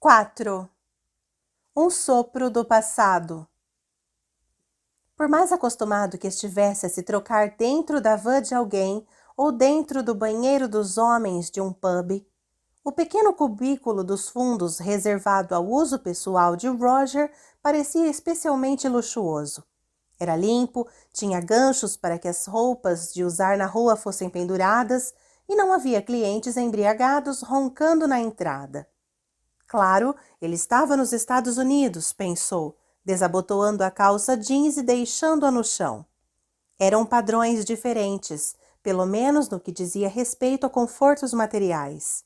4. Um sopro do passado. Por mais acostumado que estivesse a se trocar dentro da van de alguém ou dentro do banheiro dos homens de um pub, o pequeno cubículo dos fundos reservado ao uso pessoal de Roger parecia especialmente luxuoso. Era limpo, tinha ganchos para que as roupas de usar na rua fossem penduradas e não havia clientes embriagados roncando na entrada. Claro, ele estava nos Estados Unidos, pensou, desabotoando a calça jeans e deixando-a no chão. Eram padrões diferentes, pelo menos no que dizia respeito a confortos materiais.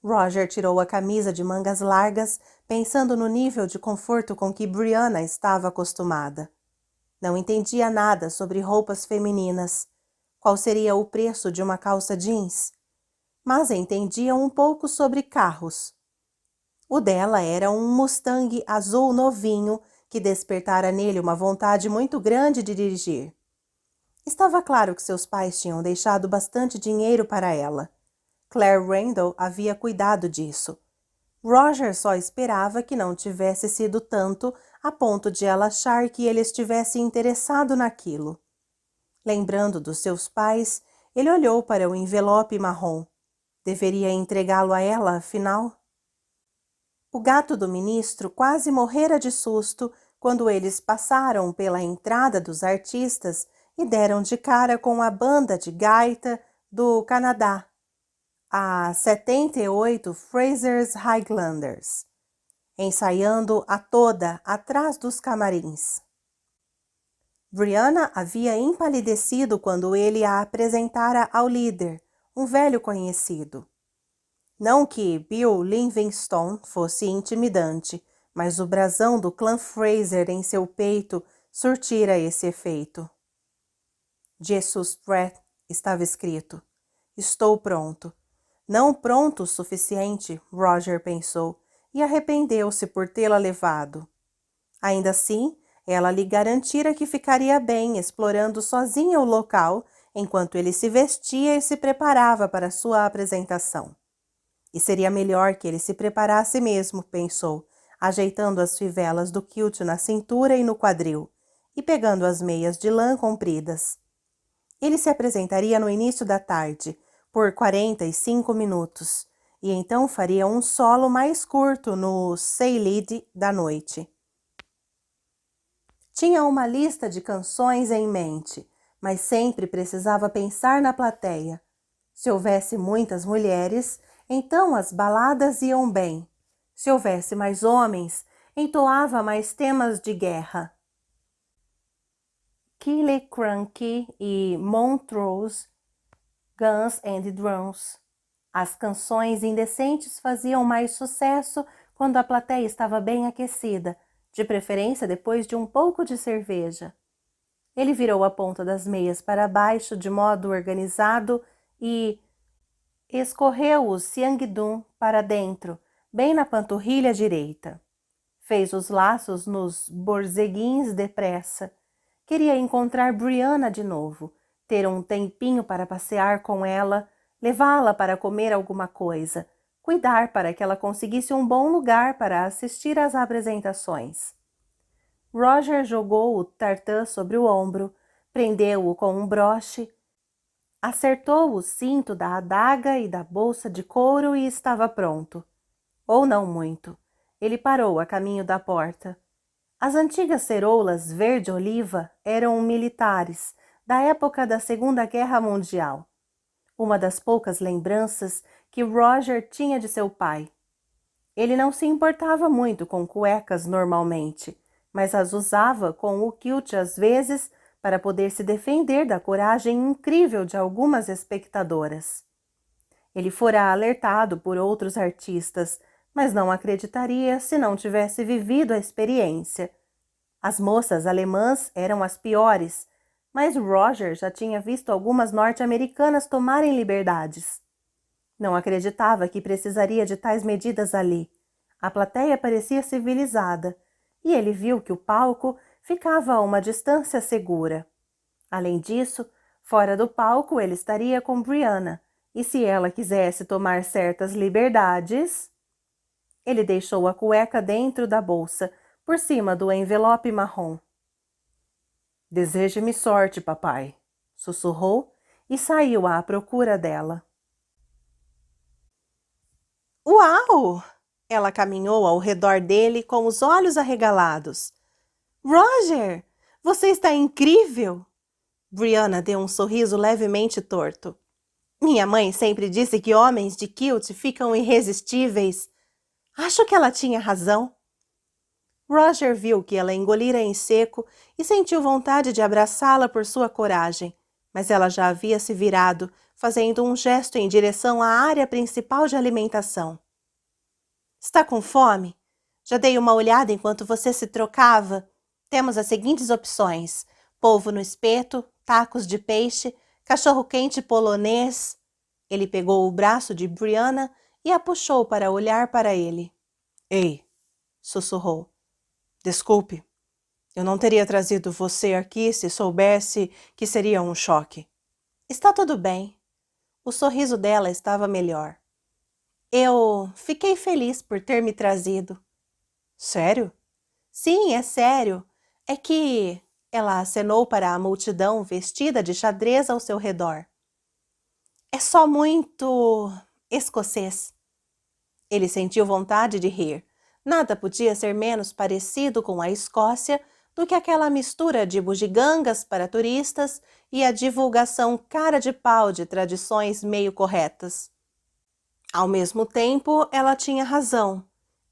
Roger tirou a camisa de mangas largas, pensando no nível de conforto com que Brianna estava acostumada. Não entendia nada sobre roupas femininas. Qual seria o preço de uma calça jeans? Mas entendia um pouco sobre carros. O dela era um Mustang azul novinho que despertara nele uma vontade muito grande de dirigir. Estava claro que seus pais tinham deixado bastante dinheiro para ela. Claire Randall havia cuidado disso. Roger só esperava que não tivesse sido tanto a ponto de ela achar que ele estivesse interessado naquilo. Lembrando dos seus pais, ele olhou para o envelope marrom. Deveria entregá-lo a ela, afinal? O gato do ministro quase morrera de susto quando eles passaram pela entrada dos artistas e deram de cara com a banda de gaita do Canadá, a 78 Fraser's Highlanders, ensaiando a toda atrás dos camarins. Brianna havia empalidecido quando ele a apresentara ao líder, um velho conhecido. Não que Bill Livingstone fosse intimidante, mas o brasão do clã Fraser em seu peito surtira esse efeito. Jesus Pratt, estava escrito. Estou pronto. Não pronto o suficiente, Roger pensou, e arrependeu-se por tê-la levado. Ainda assim, ela lhe garantira que ficaria bem explorando sozinha o local, enquanto ele se vestia e se preparava para sua apresentação. E seria melhor que ele se preparasse mesmo, pensou, ajeitando as fivelas do kilt na cintura e no quadril, e pegando as meias de lã compridas. Ele se apresentaria no início da tarde, por 45 minutos, e então faria um solo mais curto no Say-Lead da noite. Tinha uma lista de canções em mente, mas sempre precisava pensar na plateia. Se houvesse muitas mulheres, então as baladas iam bem. Se houvesse mais homens, entoava mais temas de guerra. Killiecrankie e Montrose, Guns and Drums. As canções indecentes faziam mais sucesso quando a plateia estava bem aquecida, de preferência depois de um pouco de cerveja. Ele virou a ponta das meias para baixo de modo organizado e escorreu o Siangdum para dentro, bem na panturrilha direita. Fez os laços nos borzeguins depressa. Queria encontrar Brianna de novo, ter um tempinho para passear com ela, levá-la para comer alguma coisa, cuidar para que ela conseguisse um bom lugar para assistir às apresentações. Roger jogou o tartã sobre o ombro, prendeu-o com um broche, acertou o cinto da adaga e da bolsa de couro e estava pronto. Ou não muito. Ele parou a caminho da porta. As antigas ceroulas verde-oliva eram militares, da época da Segunda Guerra Mundial. Uma das poucas lembranças que Roger tinha de seu pai. Ele não se importava muito com cuecas normalmente, mas as usava com o kilt às vezes para poder se defender da coragem incrível de algumas espectadoras. Ele fora alertado por outros artistas, mas não acreditaria se não tivesse vivido a experiência. As moças alemãs eram as piores, mas Roger já tinha visto algumas norte-americanas tomarem liberdades. Não acreditava que precisaria de tais medidas ali. A plateia parecia civilizada, e ele viu que o palco ficava a uma distância segura. Além disso, fora do palco ele estaria com Brianna, e se ela quisesse tomar certas liberdades... Ele deixou a cueca dentro da bolsa, por cima do envelope marrom. Deseje-me sorte, papai, sussurrou e saiu à procura dela. Uau! Ela caminhou ao redor dele com os olhos arregalados. Roger, você está incrível! Brianna deu um sorriso levemente torto. Minha mãe sempre disse que homens de kilt ficam irresistíveis. Acho que ela tinha razão. Roger viu que ela engolira em seco e sentiu vontade de abraçá-la por sua coragem, mas ela já havia se virado, fazendo um gesto em direção à área principal de alimentação. Está com fome? Já dei uma olhada enquanto você se trocava. Temos as seguintes opções: polvo no espeto, tacos de peixe, cachorro-quente polonês. Ele pegou o braço de Brianna e a puxou para olhar para ele. Ei, sussurrou. Desculpe, eu não teria trazido você aqui se soubesse que seria um choque. Está tudo bem. O sorriso dela estava melhor. Eu fiquei feliz por ter me trazido. Sério? Sim, é sério. É que... Ela acenou para a multidão vestida de xadrez ao seu redor. É só muito... escocês. Ele sentiu vontade de rir. Nada podia ser menos parecido com a Escócia do que aquela mistura de bugigangas para turistas e a divulgação cara de pau de tradições meio corretas. Ao mesmo tempo, ela tinha razão.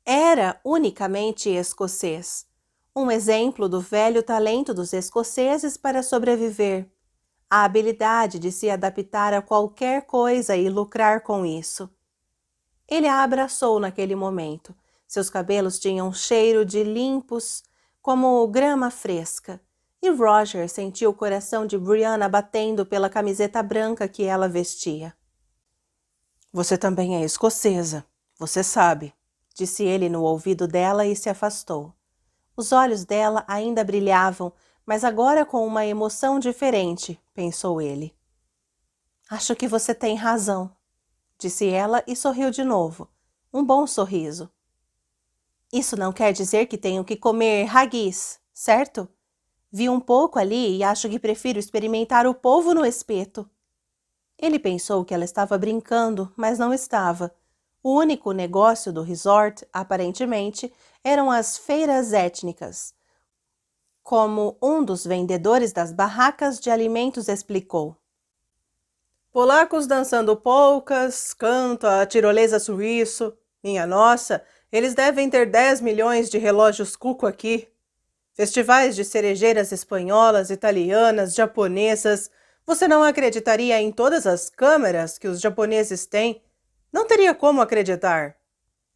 Era unicamente escocês. Um exemplo do velho talento dos escoceses para sobreviver. A habilidade de se adaptar a qualquer coisa e lucrar com isso. Ele a abraçou naquele momento. Seus cabelos tinham cheiro de limpos, como grama fresca, e Roger sentiu o coração de Brianna batendo pela camiseta branca que ela vestia. Você também é escocesa, você sabe, disse ele no ouvido dela e se afastou. Os olhos dela ainda brilhavam, mas agora com uma emoção diferente, pensou ele. Acho que você tem razão, disse ela e sorriu de novo. Um bom sorriso. Isso não quer dizer que tenho que comer haggis, certo? Vi um pouco ali e acho que prefiro experimentar o polvo no espeto. Ele pensou que ela estava brincando, mas não estava. O único negócio do resort, aparentemente, eram as feiras étnicas. Como um dos vendedores das barracas de alimentos explicou. Polacos dançando polcas, canto a tirolesa suíço. Minha nossa, eles devem ter 10 milhões de relógios cuco aqui. Festivais de cerejeiras espanholas, italianas, japonesas. Você não acreditaria em todas as câmeras que os japoneses têm? Não teria como acreditar.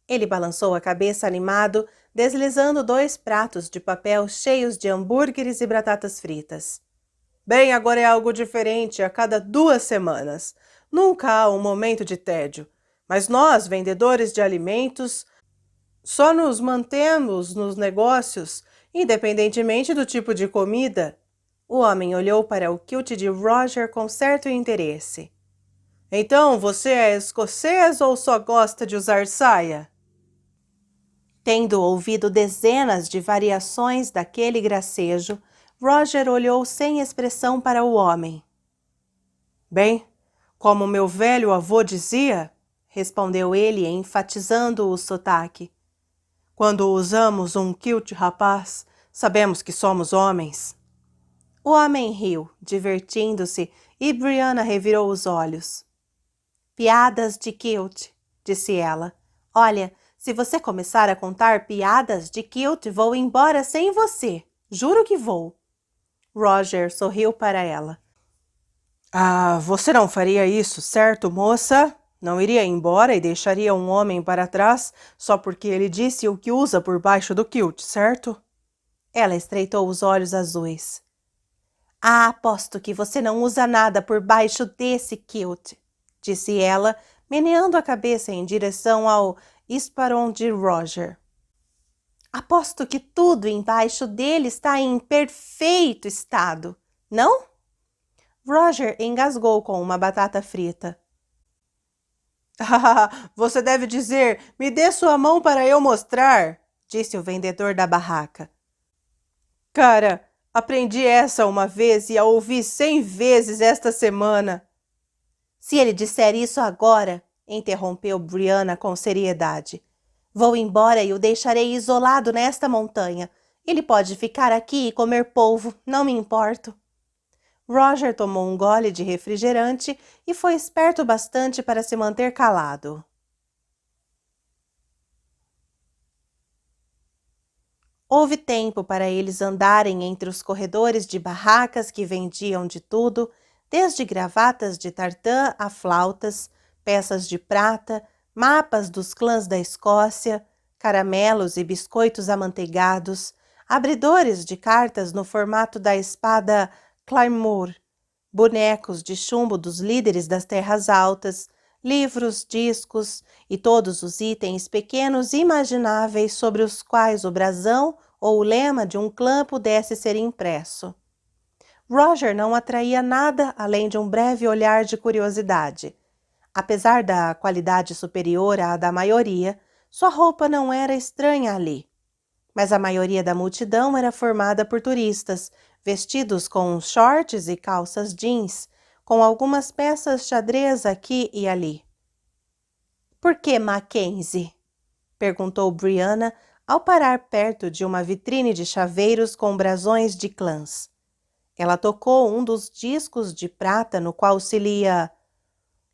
Ele balançou a cabeça animado, deslizando 2 pratos de papel cheios de hambúrgueres e batatas fritas. Bem, agora é algo diferente a cada 2 semanas. Nunca há um momento de tédio. Mas nós, vendedores de alimentos, só nos mantemos nos negócios, independentemente do tipo de comida. O homem olhou para o kilt de Roger com certo interesse. Então, você é escocês ou só gosta de usar saia? Tendo ouvido dezenas de variações daquele gracejo, Roger olhou sem expressão para o homem. Bem, como meu velho avô dizia, respondeu ele, enfatizando o sotaque. Quando usamos um kilt rapaz, sabemos que somos homens. O homem riu, divertindo-se, e Brianna revirou os olhos. Piadas de kilt, disse ela. Olha, se você começar a contar piadas de kilt, vou embora sem você. Juro que vou. Roger sorriu para ela. Ah, você não faria isso, certo, moça? Não iria embora e deixaria um homem para trás só porque ele disse o que usa por baixo do kilt, certo? Ela estreitou os olhos azuis. Ah, aposto que você não usa nada por baixo desse kilt, disse ela, meneando a cabeça em direção ao Esperon de Roger. Aposto que tudo embaixo dele está em perfeito estado, não? Roger engasgou com uma batata frita. Ah, você deve dizer, me dê sua mão para eu mostrar, disse o vendedor da barraca. Cara, aprendi essa uma vez e a ouvi 100 vezes esta semana. Se ele disser isso agora, interrompeu Brianna com seriedade, vou embora e o deixarei isolado nesta montanha. Ele pode ficar aqui e comer polvo, não me importo. Roger tomou um gole de refrigerante e foi esperto bastante para se manter calado. Houve tempo para eles andarem entre os corredores de barracas que vendiam de tudo, desde gravatas de tartã a flautas, peças de prata, mapas dos clãs da Escócia, caramelos e biscoitos amanteigados, abridores de cartas no formato da espada Claymore, bonecos de chumbo dos líderes das terras altas, livros, discos e todos os itens pequenos imagináveis sobre os quais o brasão ou o lema de um clã pudesse ser impresso. Roger não atraía nada além de um breve olhar de curiosidade. Apesar da qualidade superior à da maioria, sua roupa não era estranha ali. Mas a maioria da multidão era formada por turistas, vestidos com shorts e calças jeans, com algumas peças xadrez aqui e ali. Por que Mackenzie? Perguntou Brianna ao parar perto de uma vitrine de chaveiros com brasões de clãs. Ela tocou um dos discos de prata no qual se lia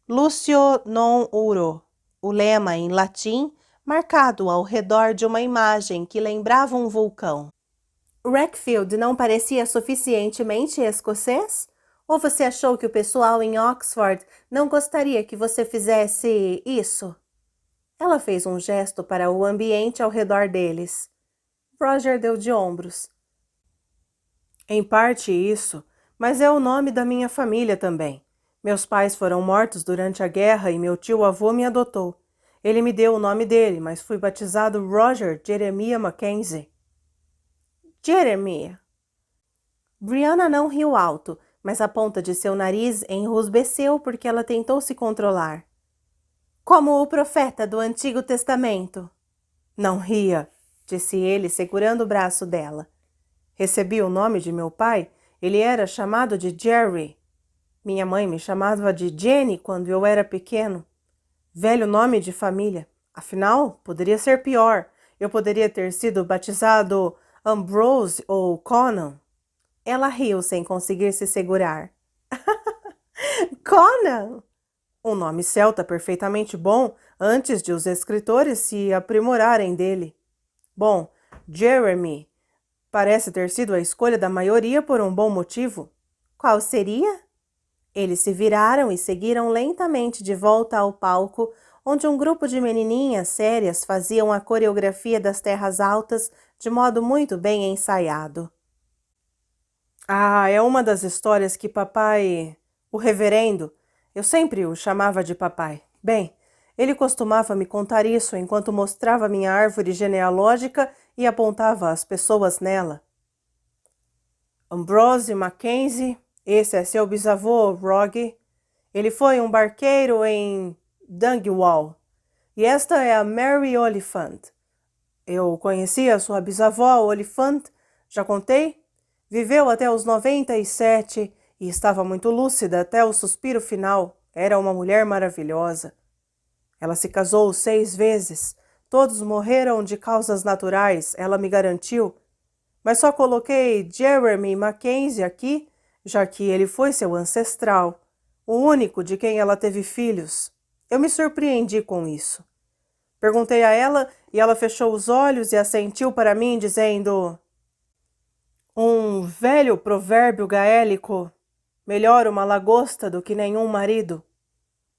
Lucio non uro, o lema em latim marcado ao redor de uma imagem que lembrava um vulcão. Wakefield não parecia suficientemente escocês? Ou você achou que o pessoal em Oxford não gostaria que você fizesse isso? Ela fez um gesto para o ambiente ao redor deles. Roger deu de ombros. Em parte isso, mas é o nome da minha família também. Meus pais foram mortos durante a guerra e meu tio-avô me adotou. Ele me deu o nome dele, mas fui batizado Roger Jeremiah Mackenzie. Jeremiah. Brianna não riu alto, mas a ponta de seu nariz enrusbeceu porque ela tentou se controlar. Como o profeta do Antigo Testamento. Não ria, disse ele, segurando o braço dela. Recebi o nome de meu pai, ele era chamado de Jerry. Minha mãe me chamava de Jenny quando eu era pequeno. Velho nome de família. Afinal, poderia ser pior. Eu poderia ter sido batizado Ambrose ou Conan. Ela riu sem conseguir se segurar. Conan! Um nome celta perfeitamente bom antes de os escritores se aprimorarem dele. Bom, Jeremy parece ter sido a escolha da maioria por um bom motivo. Qual seria? Eles se viraram e seguiram lentamente de volta ao palco, onde um grupo de menininhas sérias faziam a coreografia das terras altas de modo muito bem ensaiado. Ah, é uma das histórias que papai, o reverendo, eu sempre o chamava de papai. Bem, ele costumava me contar isso enquanto mostrava minha árvore genealógica e apontava as pessoas nela. Ambrose Mackenzie, esse é seu bisavô, Rogge. Ele foi um barqueiro em Dungwall. E esta é a Mary Oliphant. Eu conheci a sua bisavó, Oliphant, já contei? Viveu até os 97 e estava muito lúcida até o suspiro final. Era uma mulher maravilhosa. Ela se casou 6 vezes. Todos morreram de causas naturais, ela me garantiu. Mas só coloquei Jeremy Mackenzie aqui, já que ele foi seu ancestral, o único de quem ela teve filhos. Eu me surpreendi com isso. Perguntei a ela e ela fechou os olhos e assentiu para mim, dizendo: um velho provérbio gaélico, melhor uma lagosta do que nenhum marido.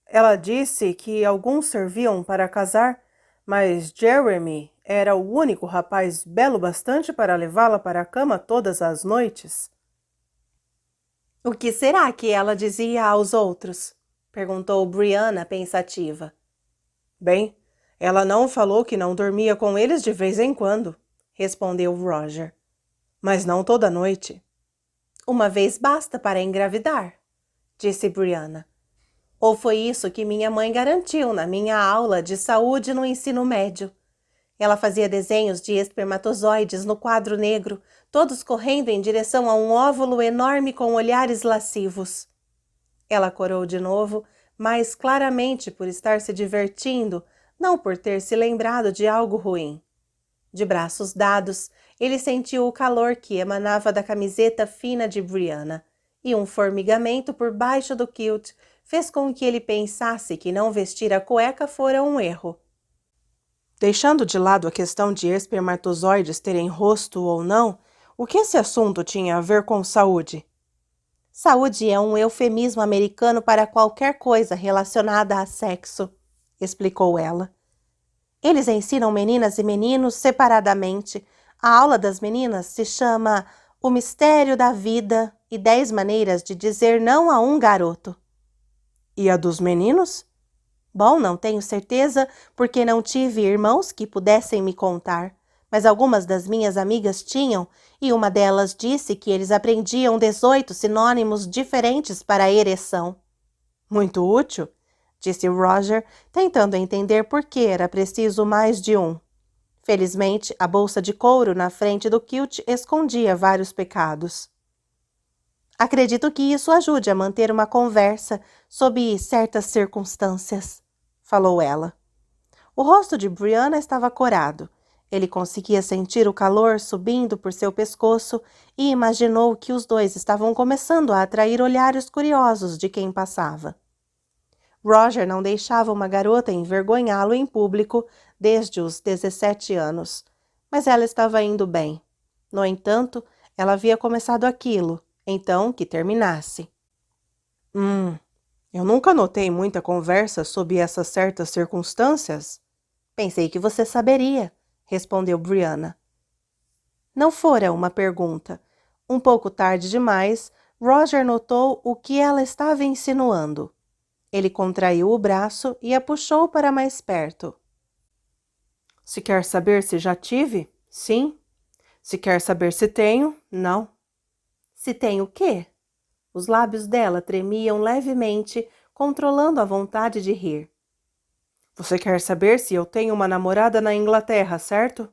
Ela disse que alguns serviam para casar, mas Jeremy era o único rapaz belo bastante para levá-la para a cama todas as noites. O que será que ela dizia aos outros? Perguntou Brianna pensativa. Bem, ela não falou que não dormia com eles de vez em quando, respondeu Roger. Mas não toda noite. Uma vez basta para engravidar, disse Brianna. Ou foi isso que minha mãe garantiu na minha aula de saúde no ensino médio. Ela fazia desenhos de espermatozoides no quadro negro, todos correndo em direção a um óvulo enorme com olhares lascivos. Ela corou de novo, mais claramente por estar se divertindo, não por ter se lembrado de algo ruim. De braços dados, ele sentiu o calor que emanava da camiseta fina de Brianna, e um formigamento por baixo do kilt fez com que ele pensasse que não vestir a cueca fora um erro. Deixando de lado a questão de espermatozoides terem rosto ou não, o que esse assunto tinha a ver com saúde? Saúde é um eufemismo americano para qualquer coisa relacionada a sexo, explicou ela. Eles ensinam meninas e meninos separadamente. A aula das meninas se chama O Mistério da Vida e 10 Maneiras de Dizer Não a um Garoto. E a dos meninos? Bom, não tenho certeza, porque não tive irmãos que pudessem me contar, mas algumas das minhas amigas tinham, e uma delas disse que eles aprendiam 18 sinônimos diferentes para a ereção. Muito útil, disse Roger, tentando entender por que era preciso mais de um. Felizmente, a bolsa de couro na frente do kilt escondia vários pecados. Acredito que isso ajude a manter uma conversa sob certas circunstâncias, falou ela. O rosto de Brianna estava corado. Ele conseguia sentir o calor subindo por seu pescoço e imaginou que os dois estavam começando a atrair olhares curiosos de quem passava. Roger não deixava uma garota envergonhá-lo em público desde os 17 anos, mas ela estava indo bem. No entanto, ela havia começado aquilo, então que terminasse. Eu nunca notei muita conversa sob essas certas circunstâncias. Pensei que você saberia, respondeu Brianna. Não fora uma pergunta. Um pouco tarde demais, Roger notou o que ela estava insinuando. Ele contraiu o braço e a puxou para mais perto. Se quer saber se já tive? Sim. Se quer saber se tenho? Não. Se tenho o quê? Os lábios dela tremiam levemente, controlando a vontade de rir. Você quer saber se eu tenho uma namorada na Inglaterra, certo?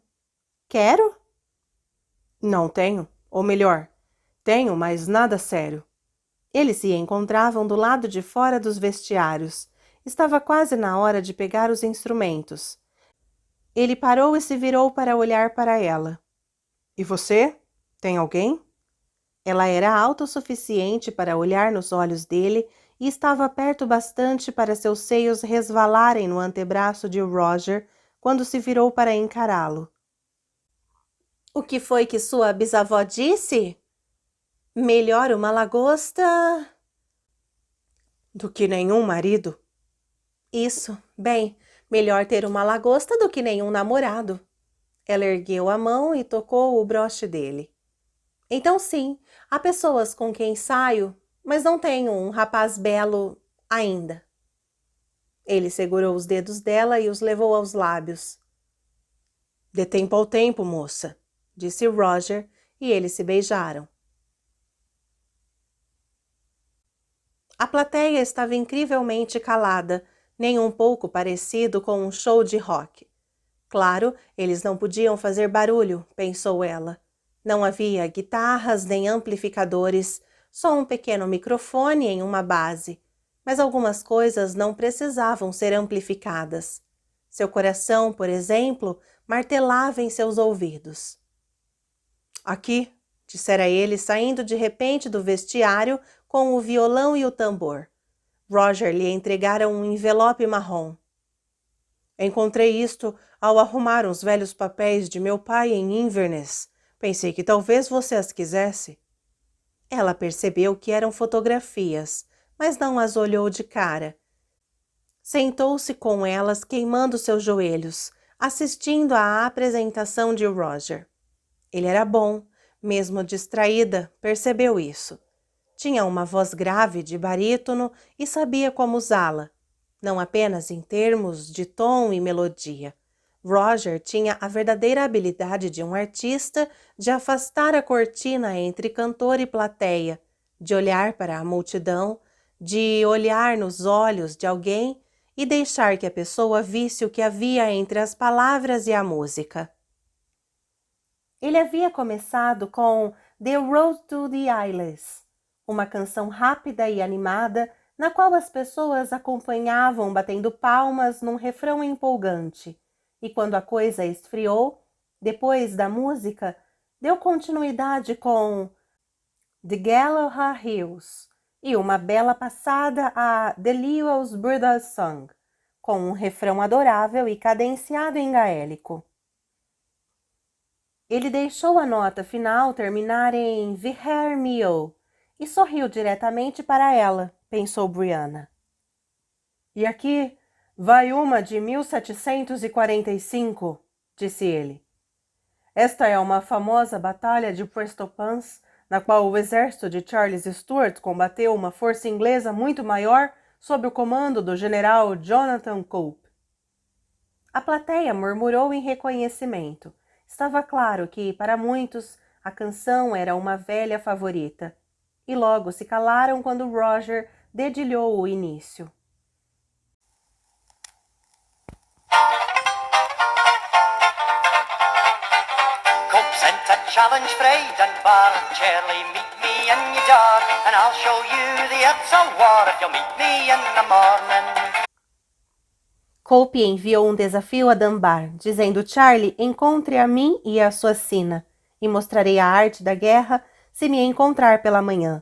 Quero? Não tenho. Ou melhor, tenho, mas nada sério. Eles se encontravam do lado de fora dos vestiários. Estava quase na hora de pegar os instrumentos. Ele parou e se virou para olhar para ela. E você? Tem alguém? Ela era alta o suficiente para olhar nos olhos dele e estava perto bastante para seus seios resvalarem no antebraço de Roger quando se virou para encará-lo. O que foi que sua bisavó disse? Melhor uma lagosta do que nenhum marido. Isso, bem, melhor ter uma lagosta do que nenhum namorado. Ela ergueu a mão e tocou o broche dele. Então sim, há pessoas com quem saio, mas não tenho um rapaz belo ainda. Ele segurou os dedos dela e os levou aos lábios. Dê tempo ao tempo, moça, disse Roger, e eles se beijaram. A plateia estava incrivelmente calada, nem um pouco parecido com um show de rock. Claro, eles não podiam fazer barulho, pensou ela. Não havia guitarras nem amplificadores, só um pequeno microfone em uma base. Mas algumas coisas não precisavam ser amplificadas. Seu coração, por exemplo, martelava em seus ouvidos. Aqui, dissera ele, saindo de repente do vestiário com o violão e o tambor. Roger lhe entregara um envelope marrom. Encontrei isto ao arrumar uns velhos papéis de meu pai em Inverness. Pensei que talvez você as quisesse. Ela percebeu que eram fotografias, mas não as olhou de cara. Sentou-se com elas queimando seus joelhos, assistindo à apresentação de Roger. Ele era bom, mesmo distraída, percebeu isso. Tinha uma voz grave de barítono e sabia como usá-la, não apenas em termos de tom e melodia. Roger tinha a verdadeira habilidade de um artista de afastar a cortina entre cantor e plateia, de olhar para a multidão, de olhar nos olhos de alguém e deixar que a pessoa visse o que havia entre as palavras e a música. Ele havia começado com The Road to the Isles, uma canção rápida e animada na qual as pessoas acompanhavam batendo palmas num refrão empolgante, e quando a coisa esfriou, depois da música, deu continuidade com The Gallagher Hills e uma bela passada a The Lewis Brothers Song, com um refrão adorável e cadenciado em gaélico. Ele deixou a nota final terminar em Viher Mio e sorriu diretamente para ela, pensou Brianna. E aqui vai uma de 1745, disse ele. Esta é uma famosa batalha de Prestonpans, na qual o exército de Charles Stuart combateu uma força inglesa muito maior sob o comando do general Jonathan Cope. A plateia murmurou em reconhecimento. Estava claro que, para muitos, a canção era uma velha favorita, e logo se calaram quando Roger dedilhou o início. Cope sent a challenge frae Dunbar, Charlie, meet me in your door, and I'll show you the earth's a war if you'll meet me in the morning. Cope enviou um desafio a Dunbar, dizendo: Charlie, encontre a mim e a sua sina, e mostrarei a arte da guerra se me encontrar pela manhã.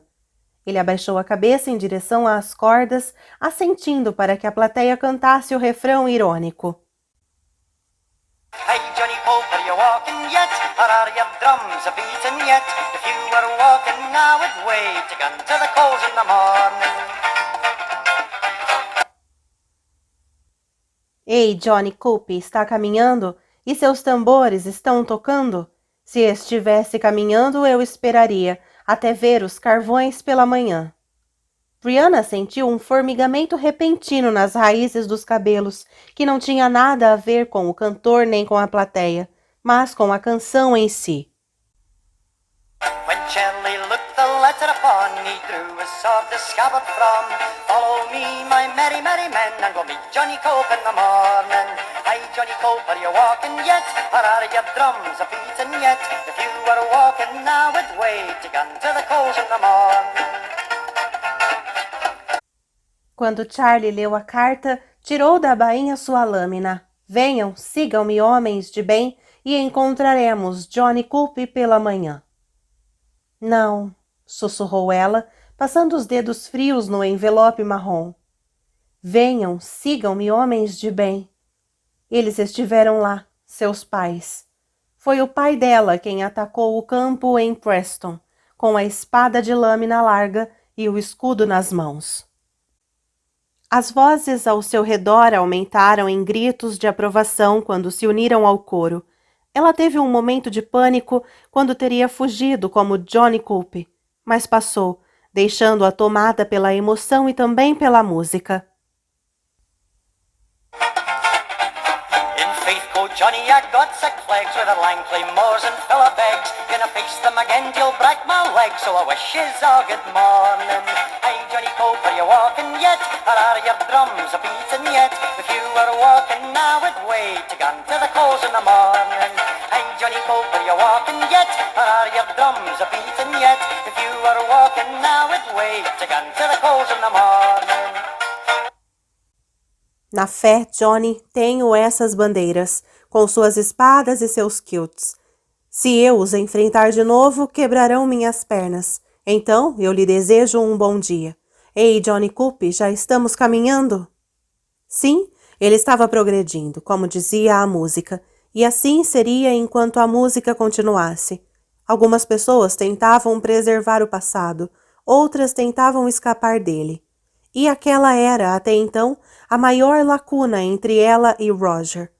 Ele abaixou a cabeça em direção às cordas, assentindo para que a plateia cantasse o refrão irônico. Hey Johnny Cope, are you walking yet? Or are your drums a-beating yet? If you were walking, I would wait to gun to the coals in the morning. Ei, Johnny Cope, está caminhando? E seus tambores estão tocando? Se estivesse caminhando, eu esperaria, até ver os carvões pela manhã. Brianna sentiu um formigamento repentino nas raízes dos cabelos, que não tinha nada a ver com o cantor nem com a plateia, mas com a canção em si. When Charlie looked the letter upon, he drew a sword the scabbard from. Follow me, my merry, merry men, and we'll meet Johnny Cope in the morning. Hi, Johnny Cope, are you walking yet? Or are your drums a-beating yet? If you were walking, I would wait to gun to the coals in the morning. Quando Charlie leu a carta, tirou da bainha sua lâmina. Venham, sigam-me, homens de bem, e encontraremos Johnny Cope pela manhã. Não, sussurrou ela, passando os dedos frios no envelope marrom. Venham, sigam-me, homens de bem. Eles estiveram lá, seus pais. Foi o pai dela quem atacou o campo em Preston, com a espada de lâmina larga e o escudo nas mãos. As vozes ao seu redor aumentaram em gritos de aprovação quando se uniram ao coro. Ela teve um momento de pânico quando teria fugido como Johnny Cope, mas passou, deixando-a tomada pela emoção e também pela música. Johnny, I got sick flags with a Langley moors and full of bags. Gonna face them again, you'll break my legs, so I wish yous all good morning. Hey, Johnny Cope, are you walking yet? Or are your drums a-beating yet? If you were walking, I would wait to gun to the coals in the morning. Hey, Johnny Cope, are you walking yet? Or are your drums a-beating yet? If you were walking, I would wait to gun to the coals in the morning. Na fé, Johnny, tenho essas bandeiras, com suas espadas e seus kilts. Se eu os enfrentar de novo, quebrarão minhas pernas. Então, eu lhe desejo um bom dia. Ei, Johnny Cope, já estamos caminhando? Sim, ele estava progredindo, como dizia a música, e assim seria enquanto a música continuasse. Algumas pessoas tentavam preservar o passado, outras tentavam escapar dele. E aquela era, até então, a maior lacuna entre ela e Roger.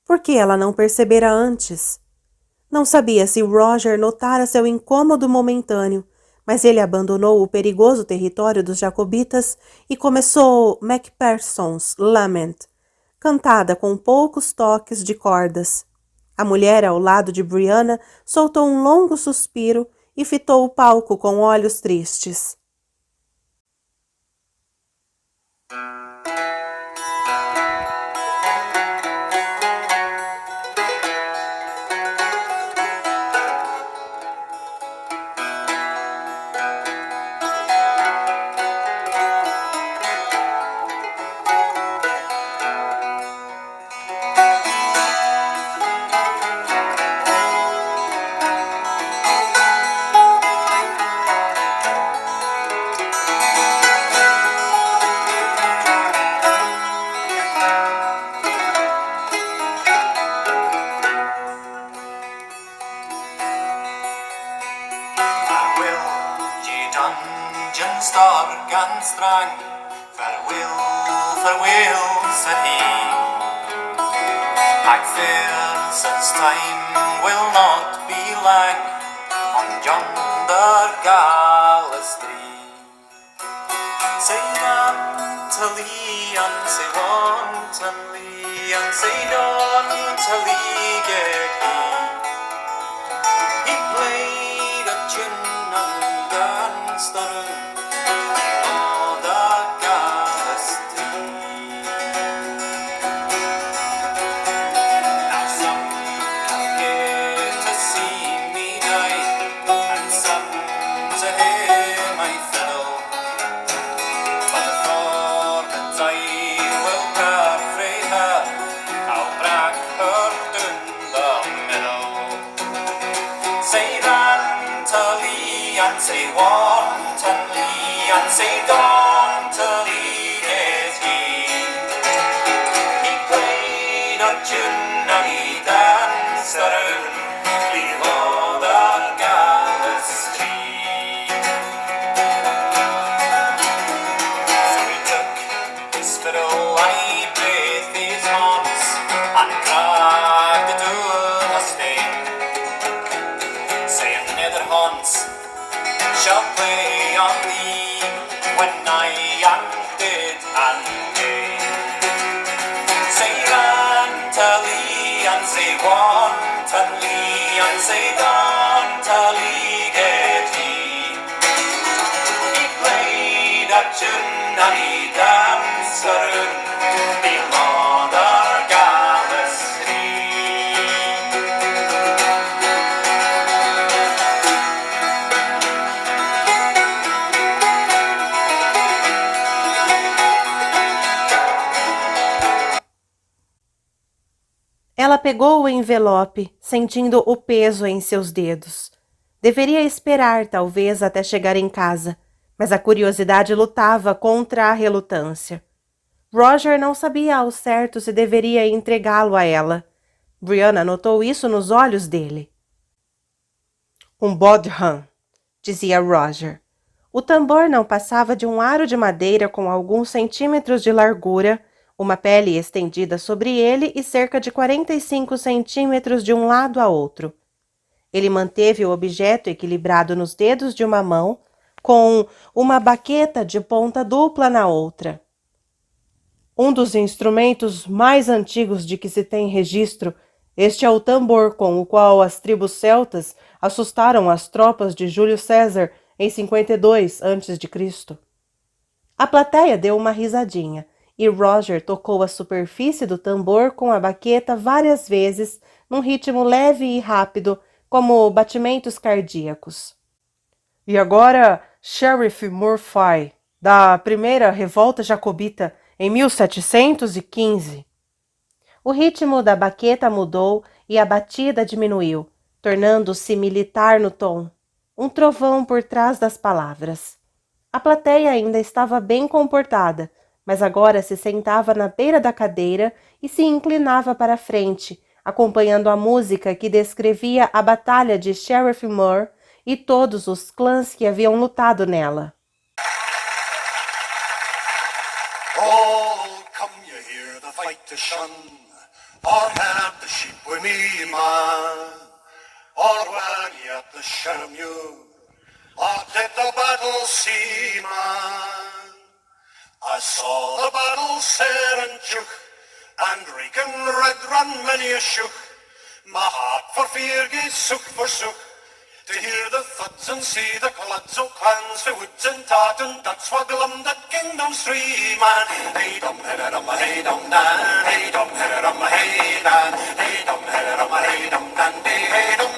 Por que ela não percebera antes? Não sabia se Roger notara seu incômodo momentâneo, mas ele abandonou o perigoso território dos jacobitas e começou Macpherson's Lament, cantada com poucos toques de cordas. A mulher ao lado de Brianna soltou um longo suspiro e fitou o palco com olhos tristes. Farewell, ye dungeons dark and strang. Farewell, farewell, said he. Macpherson's time will not be lang on yonder gallows tree. Say wantonly and say wantonly and say dauntonly get he. He played a tune and danced around on the gallows tree. Now some come here to see me die, and some to hear my fiddle. But the Thornton's I will carry her, I'll brag her down the middle. Say Rantallee and say wantonly and say dauntonly is he. He played a tune and he danced around below the gallows tree. So he took his fiddle, I breathed his horns, and dragged it to the stake, saying, "Nether horns shall play on thee when I am dead and gay." Say Rantallee and say wantonly and say dauntonly get he. He played a tune and he danced around below the gallows tree. Ela pegou o envelope, sentindo o peso em seus dedos. Deveria esperar, talvez, até chegar em casa, mas a curiosidade lutava contra a relutância. Roger não sabia ao certo se deveria entregá-lo a ela. Brianna notou isso nos olhos dele. Um bodhrán, dizia Roger. O tambor não passava de um aro de madeira com alguns centímetros de largura, uma pele estendida sobre ele e cerca de 45 centímetros de um lado a outro. Ele manteve o objeto equilibrado nos dedos de uma mão, com uma baqueta de ponta dupla na outra. Um dos instrumentos mais antigos de que se tem registro, este é o tambor com o qual as tribos celtas assustaram as tropas de Júlio César em 52 a.C. A plateia deu uma risadinha e Roger tocou a superfície do tambor com a baqueta várias vezes, num ritmo leve e rápido, como batimentos cardíacos. E agora, Sheriff Murphy, da primeira revolta jacobita em 1715. O ritmo da baqueta mudou e a batida diminuiu, tornando-se militar no tom. Um trovão por trás das palavras. A plateia ainda estava bem comportada, mas agora se sentava na beira da cadeira e se inclinava para a frente, acompanhando a música que descrevia a batalha de Sheriff Muir e todos os clãs que haviam lutado nela. Oh, come you hear the fight to shun, or have the sheep with me, man, or when ye at the Shannon, or did the battle see, man? I saw the battle sair and juke, and reeking red ran many a shook. My heart for fear gae sook for sook, To hear the thuds and see the cluds o' clans for woods and tartan, that swaggle 'em that kingdom's free, man. Hey dum, hey dum, dan, hey dum, hey dan, hey dum, hey dum, dandy, hey dum,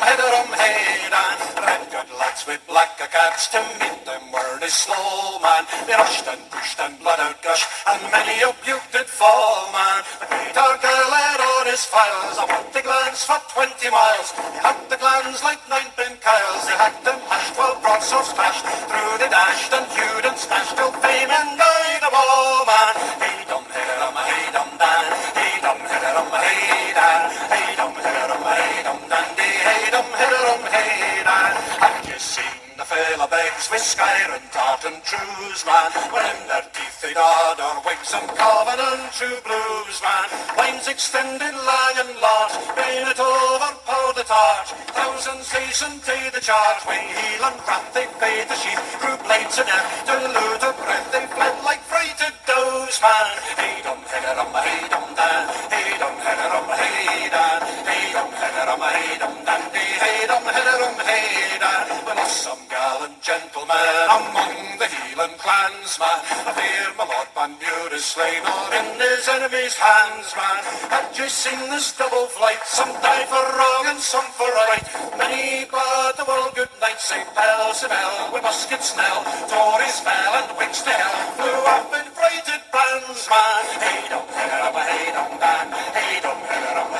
hey dan. Red good lads with black caps to meet them were they slow, man. They rushed and pushed and blood out gush, and many a butte did fall, man. The great Argyll led on his files, I want the glance for 20 miles. He had the glance like ninepin Kyles, they had them hashed, 12 broadswords clashed, through they dashed and hewed and smashed, till fame and died of all, man. Hey dum, hey dum, dan, hey dum, hey dan, hey dum, hey dum, dandy, hey dum, hey dan. Had you seen the fella begs with Skyr and tartan trews, man, when in their teeth they'd add our wigs and covenant true blues, man. Lines extended long and large, bayonet overpowered the targe, thousands hastened to the charge, when heel and craft they paid the sheath, grew blades and to loot of breath, they fled like frighted does, man. Hey dum, hey dum, dan, hey dum, hey dan, hey dum, hey dum, dandy, hey dum, hey dan. We lost some gallant gentlemen among the Hieland clansmen. I fear my Lord Banbure is slain or in his enemy's hands, man. Had you seen this double flight? Some died for wrong and some for right. Many bade the world good night, say bell, with muskets knell. Tories fell and Whigs to hell flew up in frighted bands, man. Hey dum, hey dum, dan, hey dum,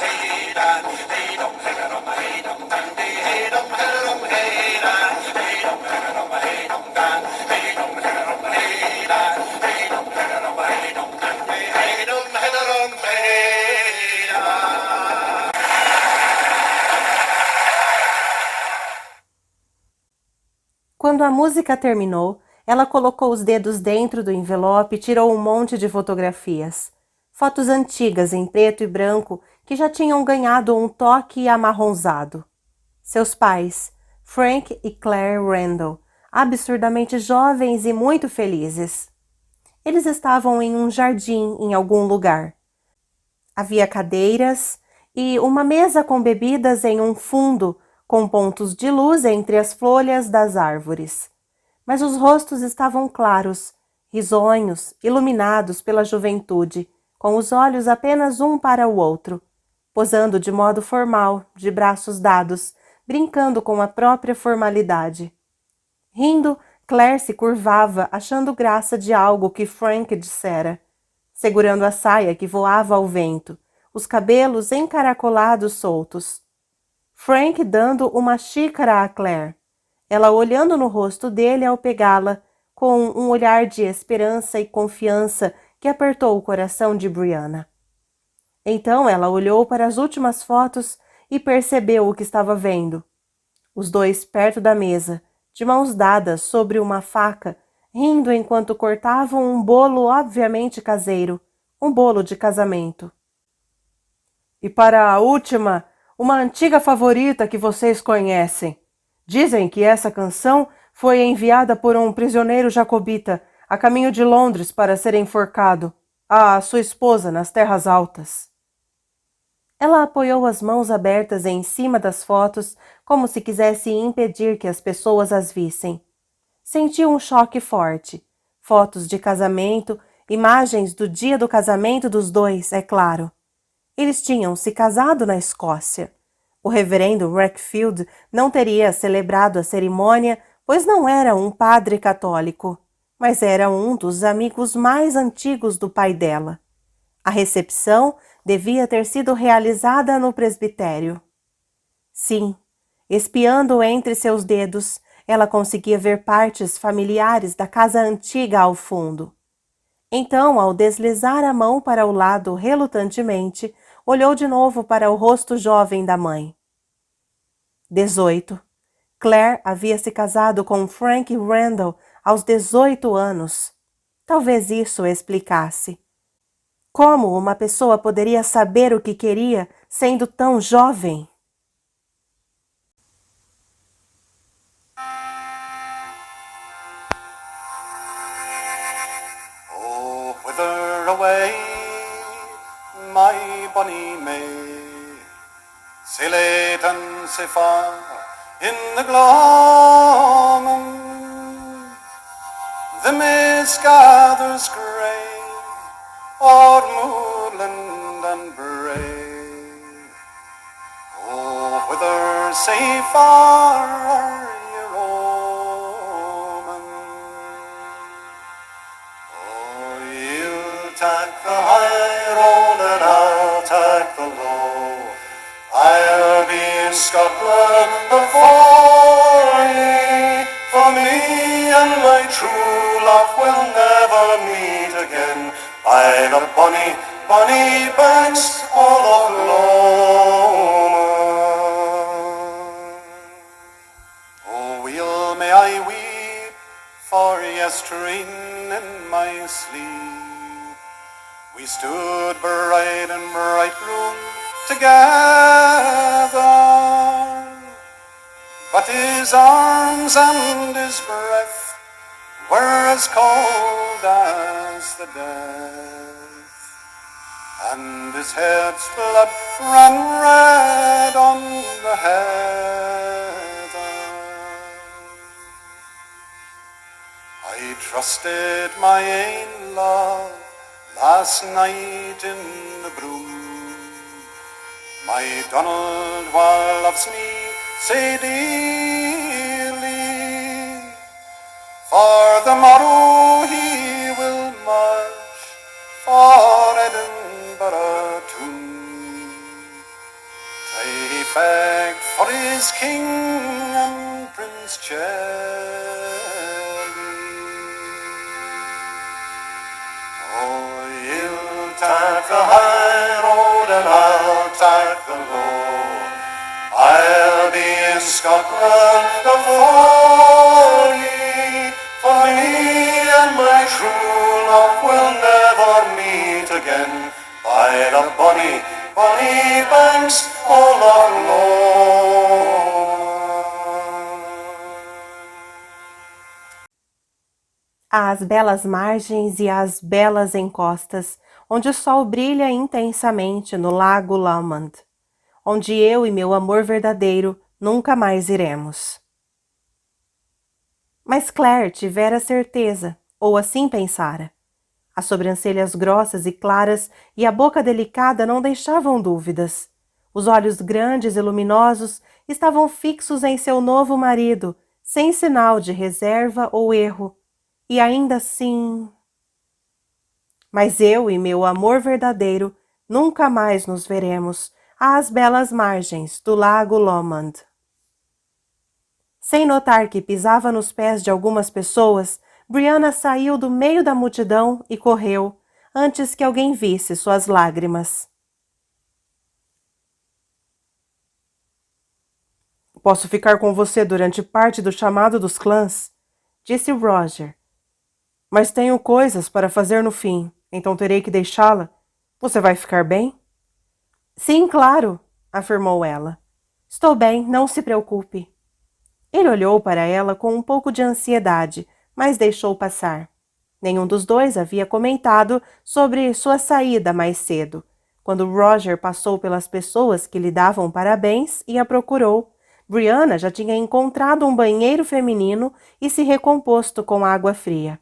hey dan, hey dum, hey dum, dandy, hey dum, hey dan, hey dum, hey dum, dan, hey dum, hey dan, hey dum, hey dum, dandy, hey dum, hey dan. Quando a música terminou, ela colocou os dedos dentro do envelope e tirou um monte de fotografias. Fotos antigas em preto e branco que já tinham ganhado um toque amarronzado. Seus pais, Frank e Claire Randall, absurdamente jovens e muito felizes. Eles estavam em um jardim em algum lugar. Havia cadeiras e uma mesa com bebidas em um fundo, com pontos de luz entre as folhas das árvores. Mas os rostos estavam claros, risonhos, iluminados pela juventude, com os olhos apenas um para o outro, posando de modo formal, de braços dados, brincando com a própria formalidade. Rindo, Claire se curvava, achando graça de algo que Frank dissera, segurando a saia que voava ao vento, os cabelos encaracolados soltos. Frank dando uma xícara a Claire, ela olhando no rosto dele ao pegá-la, com um olhar de esperança e confiança que apertou o coração de Brianna. Então ela olhou para as últimas fotos e percebeu o que estava vendo. Os dois perto da mesa, de mãos dadas sobre uma faca, rindo enquanto cortavam um bolo obviamente caseiro, um bolo de casamento. E para a última, uma antiga favorita que vocês conhecem. Dizem que essa canção foi enviada por um prisioneiro jacobita a caminho de Londres para ser enforcado, a sua esposa nas terras altas. Ela apoiou as mãos abertas em cima das fotos, como se quisesse impedir que as pessoas as vissem. Sentiu um choque forte. Fotos de casamento, imagens do dia do casamento dos dois, é claro. Eles tinham se casado na Escócia. O reverendo Wakefield não teria celebrado a cerimônia, pois não era um padre católico, mas era um dos amigos mais antigos do pai dela. A recepção devia ter sido realizada no presbitério. Sim, espiando entre seus dedos, ela conseguia ver partes familiares da casa antiga ao fundo. Então, ao deslizar a mão para o lado relutantemente, olhou de novo para o rosto jovem da mãe. 18. Claire havia se casado com Frank Randall aos 18 anos. Talvez isso explicasse. Como uma pessoa poderia saber o que queria sendo tão jovem? Oh, whither away, my bonny May? Sae late and sae far, in the gloaming. The mist gathers grey o'er moorland and brae. Oh, whither safe are ye roaming? Oh, you'll take the high road and I'll take the low. I'll be in Scotland before ye, for me and my true love will never meet again by the bonny, bonny banks all of Lomond. Oh, weel may I weep for yestreen in my sleep. We stood bride and bridegroom together, but his arms and his breath were as cold as the death, and his head's blood ran red on the heather. I trusted my ain love last night in the broom. My Donald while loves me sae dearly, for the morrow he will march for Edinburgh town. They beg for his king and Prince Charlie. Oh, you'll take the high road and I'll take the low. I'll be in Scotland before ye, for me and my true love will never meet again by the bonny, bonny banks all of Lomond. Às belas margens e às belas encostas, onde o sol brilha intensamente no lago Lomond, onde eu e meu amor verdadeiro nunca mais iremos. Mas Claire tivera certeza, ou assim pensara. As sobrancelhas grossas e claras e a boca delicada não deixavam dúvidas. Os olhos grandes e luminosos estavam fixos em seu novo marido, sem sinal de reserva ou erro. E ainda assim... Mas eu e meu amor verdadeiro nunca mais nos veremos às belas margens do lago Lomond. Sem notar que pisava nos pés de algumas pessoas, Brianna saiu do meio da multidão e correu, antes que alguém visse suas lágrimas. Posso ficar com você durante parte do chamado dos clãs? Disse Roger. Mas tenho coisas para fazer no fim, então terei que deixá-la. Você vai ficar bem? Sim, claro, afirmou ela. Estou bem, não se preocupe. Ele olhou para ela com um pouco de ansiedade, mas deixou passar. Nenhum dos dois havia comentado sobre sua saída mais cedo. Quando Roger passou pelas pessoas que lhe davam parabéns e a procurou, Brianna já tinha encontrado um banheiro feminino e se recomposto com água fria.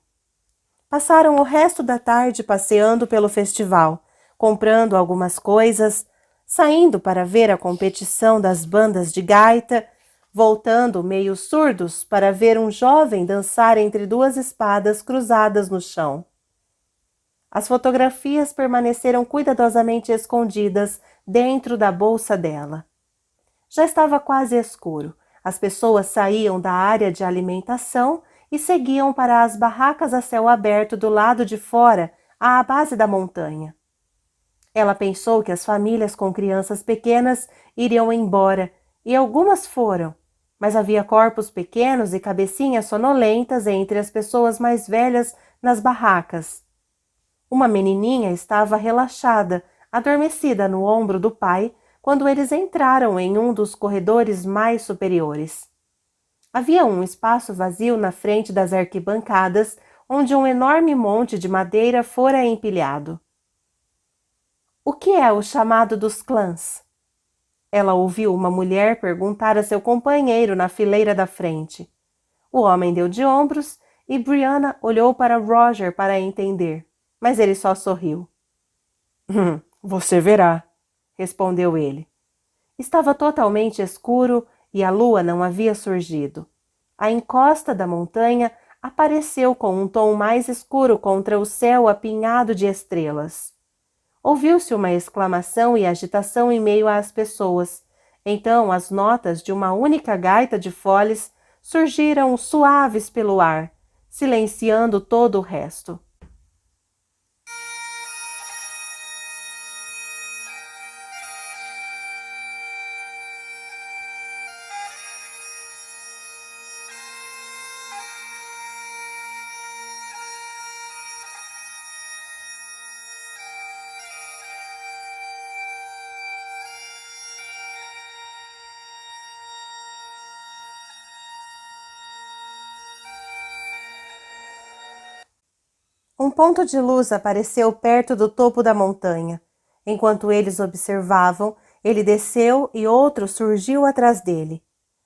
Passaram o resto da tarde passeando pelo festival, comprando algumas coisas, saindo para ver a competição das bandas de gaita, voltando meio surdos para ver um jovem dançar entre duas espadas cruzadas no chão. As fotografias permaneceram cuidadosamente escondidas dentro da bolsa dela. Já estava quase escuro. As pessoas saíam da área de alimentação e seguiam para as barracas a céu aberto do lado de fora, à base da montanha. Ela pensou que as famílias com crianças pequenas iriam embora, e algumas foram, mas havia corpos pequenos e cabecinhas sonolentas entre as pessoas mais velhas nas barracas. Uma menininha estava relaxada, adormecida no ombro do pai, quando eles entraram em um dos corredores mais superiores. Havia um espaço vazio na frente das arquibancadas, onde um enorme monte de madeira fora empilhado. O que é o chamado dos clãs? Ela ouviu uma mulher perguntar a seu companheiro na fileira da frente. O homem deu de ombros e Brianna olhou para Roger para entender, mas ele só sorriu. Você verá, respondeu ele. Estava totalmente escuro e a lua não havia surgido. A encosta da montanha apareceu com um tom mais escuro contra o céu apinhado de estrelas. Ouviu-se uma exclamação e agitação em meio às pessoas. Então as notas de uma única gaita de foles surgiram suaves pelo ar, silenciando todo o resto. Um ponto de luz apareceu perto do topo da montanha. Enquanto eles observavam, ele desceu e outro surgiu atrás dele.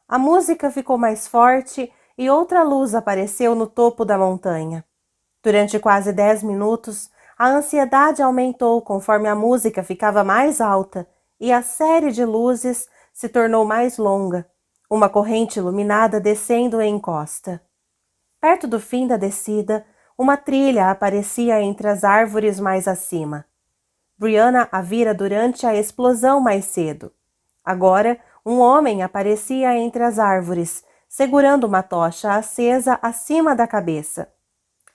A música ficou mais forte e outra luz apareceu no topo da montanha. Durante quase 10 minutos, a ansiedade aumentou conforme a música ficava mais alta e a série de luzes se tornou mais longa, uma corrente iluminada descendo em encosta. Perto do fim da descida, uma trilha aparecia entre as árvores mais acima. Brianna a vira durante a explosão mais cedo. Agora, um homem aparecia entre as árvores, segurando uma tocha acesa acima da cabeça.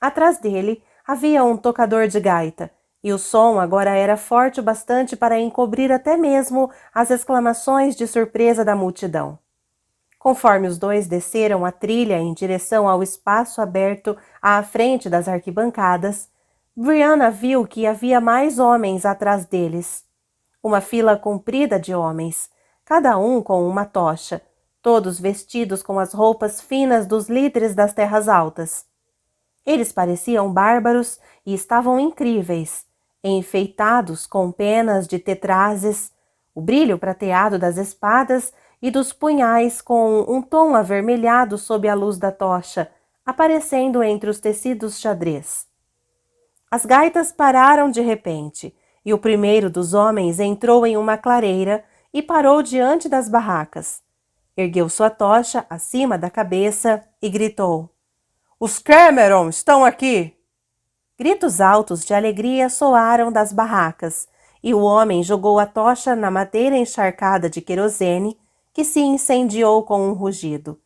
Atrás dele havia um tocador de gaita, e o som agora era forte o bastante para encobrir até mesmo as exclamações de surpresa da multidão. Conforme os dois desceram a trilha em direção ao espaço aberto à frente das arquibancadas, Brianna viu que havia mais homens atrás deles. Uma fila comprida de homens, cada um com uma tocha, todos vestidos com as roupas finas dos líderes das terras altas. Eles pareciam bárbaros e estavam incríveis, enfeitados com penas de tetrazes, o brilho prateado das espadas e dos punhais com um tom avermelhado sob a luz da tocha, aparecendo entre os tecidos xadrez. As gaitas pararam de repente, e o primeiro dos homens entrou em uma clareira e parou diante das barracas. Ergueu sua tocha acima da cabeça e gritou: "Os Cameron estão aqui!" Gritos altos de alegria soaram das barracas, e o homem jogou a tocha na madeira encharcada de querosene, que se incendiou com um rugido,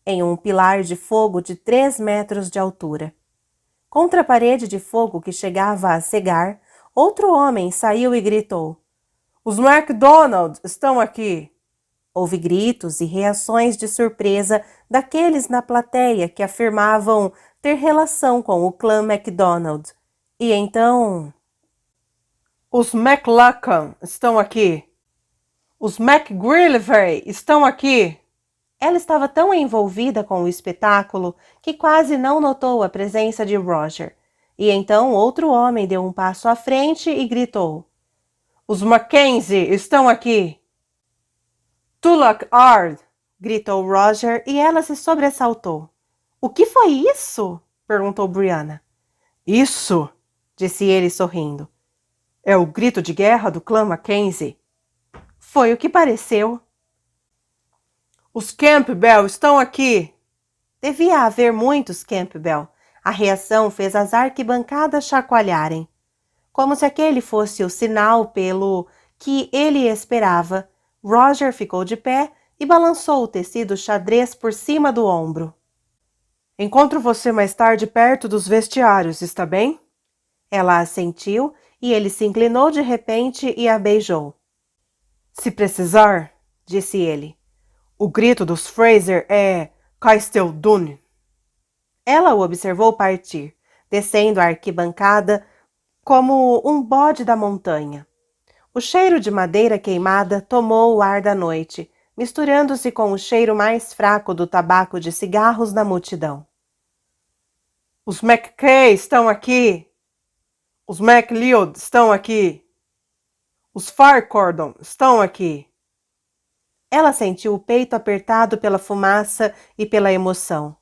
em um pilar de fogo de 3 metros de altura. Contra a parede de fogo que chegava a cegar, outro homem saiu e gritou: "Os MacDonald estão aqui!" Houve gritos e reações de surpresa daqueles na plateia que afirmavam ter relação com o clã MacDonald. E então... "Os McLachlan estão aqui! Os McGillivray estão aqui!" Ela estava tão envolvida com o espetáculo que quase não notou a presença de Roger. E então outro homem deu um passo à frente e gritou: "Os Mackenzie estão aqui!" "Tulloch Ard!" gritou Roger e ela se sobressaltou. "O que foi isso?" perguntou Brianna. "Isso!" disse ele sorrindo. "É o grito de guerra do clã Mackenzie." Foi o que pareceu. "Os Campbell estão aqui!" Devia haver muitos Campbell. A reação fez as arquibancadas chacoalharem. Como se aquele fosse o sinal pelo que ele esperava, Roger ficou de pé e balançou o tecido xadrez por cima do ombro. "Encontro você mais tarde perto dos vestiários, está bem?" Ela assentiu e ele se inclinou de repente e a beijou. "Se precisar", disse ele, "o grito dos Fraser é Casteldune." Ela o observou partir, descendo a arquibancada como um bode da montanha. O cheiro de madeira queimada tomou o ar da noite, misturando-se com o cheiro mais fraco do tabaco de cigarros na multidão. "Os McKay estão aqui! Os MacLeod estão aqui! Os Farquhar estão aqui!" Ela sentiu o peito apertado pela fumaça e pela emoção.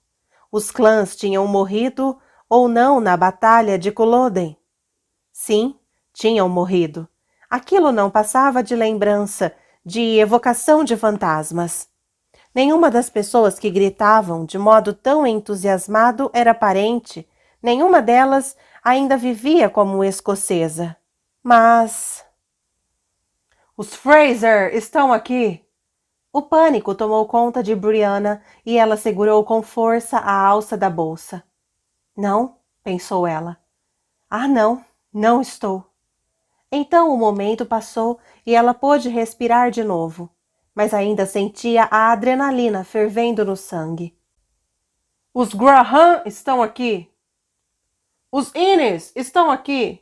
Os clãs tinham morrido ou não na Batalha de Culloden? Sim, tinham morrido. Aquilo não passava de lembrança, de evocação de fantasmas. Nenhuma das pessoas que gritavam de modo tão entusiasmado era parente, nenhuma delas ainda vivia como escocesa. Mas... Os Fraser estão aqui! O pânico tomou conta de Brianna e ela segurou com força a alça da bolsa. Não, pensou ela. Ah, não, não estou. Então o momento passou e ela pôde respirar de novo, mas ainda sentia a adrenalina fervendo no sangue. Os Graham estão aqui. Os Innes estão aqui.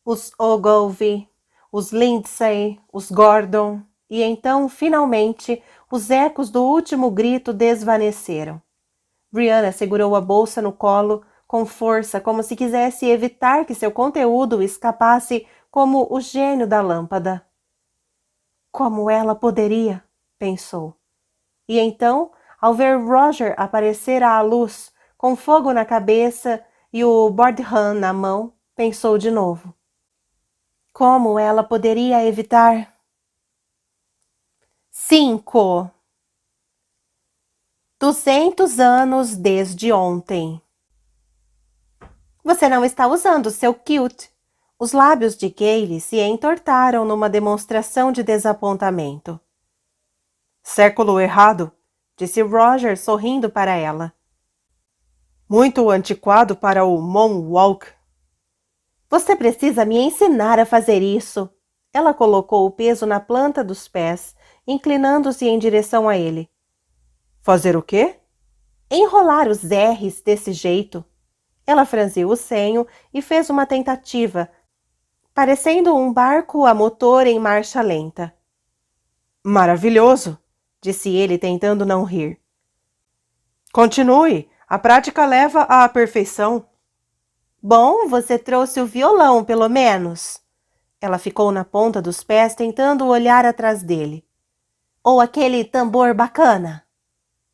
Os Ogilvy, os Lindsay, os Gordon, e então, finalmente, os ecos do último grito desvaneceram. Brianna segurou a bolsa no colo com força, como se quisesse evitar que seu conteúdo escapasse como o gênio da lâmpada. Como ela poderia? Pensou. E então, ao ver Roger aparecer à luz, com fogo na cabeça e o Bordham na mão, pensou de novo. Como ela poderia evitar? 5. 200 anos desde ontem. Você não está usando seu kilt. Os lábios de Gayle se entortaram numa demonstração de desapontamento. Século errado, disse Roger sorrindo para ela. Muito antiquado para o Moonwalk. Você precisa me ensinar a fazer isso. Ela colocou o peso na planta dos pés, inclinando-se em direção a ele. Fazer o quê? Enrolar os R's desse jeito. Ela franziu o senho e fez uma tentativa, parecendo um barco a motor em marcha lenta. Maravilhoso, disse ele tentando não rir. Continue, a prática leva à perfeição. Bom, você trouxe o violão, pelo menos. Ela ficou na ponta dos pés tentando olhar atrás dele. Ou aquele tambor bacana?